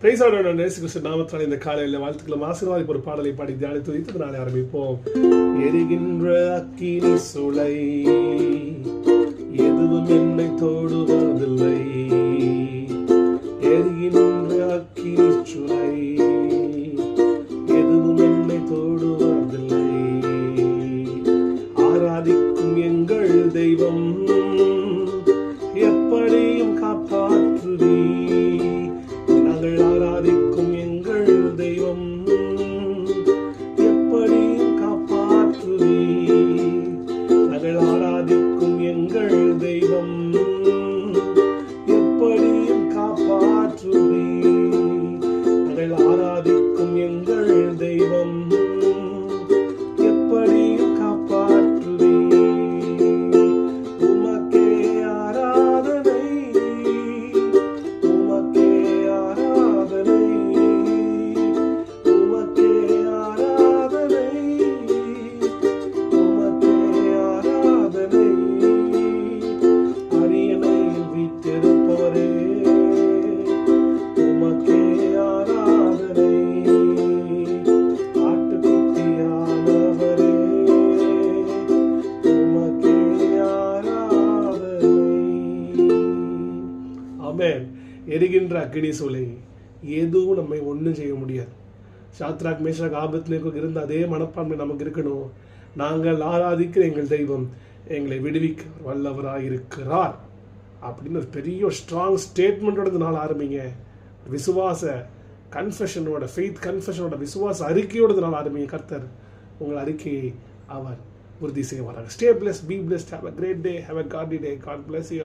நாமத்தால் இந்த காலையில் வாழ்த்துக்களும் ஆசீர்வாதி ஒரு பாடலை பாடி தியானித்து வைத்து நாளை ஆரம்பிப்போம். எரிகின்ற அக்கினி சுளை எதுவும் என்னை தொடுவதில்லை. எரிகின்ற அக்கினி சுளை எதுவும் என்னை தொடுவதில்லை. ஆராதிக்கும் எங்கள் தெய்வம் எப்படியும் காப்பாற்றுதி. நாங்கள் ஆராதிக்கும் எங்கள் தெய்வம் எப்படியும் காப்பாற்றுதி. நாங்கள் ஆராதிக்கும் எங்கள் தெய்வம் எப்படியும் காப்பாற்றுதி. நாங்கள் ஆராதிக்கும் எங்கள் தெய்வம் எப்படியும் காப்பாற்றுதி. உமக்கே ஆராதனை, உமக்கே ஆராதனை, உமக்கே ஆராதனை, உமக்கே ஆராதனை. அரியணையில் வீற்றிருப்பவரே உமக்கே ஆராதனை. ஆட்டுக்குட்டியானவரே உமக்கே ஆராதனை. ஆமென். எரிகின்ற அக்கினி சூளை எதுவும் நம்மை ஒன்றும் செய்ய முடியாது. சாத்ராக் மேஷாக் ஆபத்நேகோ இருந்த அதே மனப்பான்மை நமக்கு இருக்கணும். நாங்கள் ஆராதிக்கிற எங்கள் தெய்வம் எங்களை விடுவிக்க வல்லவராக இருக்கிறார் அப்படின்னு ஒரு பெரிய ஸ்ட்ராங் ஸ்டேட்மெண்ட்டோட இந்த நாள் ஆரம்பிங்க. விசுவாச கன்ஃபெஷனோட, ஃபெய்த் கன்ஃபெஷனோட, விசுவாச அறிக்கையோட இந்த நாள் ஆரம்பிங்க. கர்த்தர் உங்கள் அறிக்கையை அவர் உறுதி செய்வார்கள். Stay blessed, be blessed, have a great day, have a godly day. God bless you.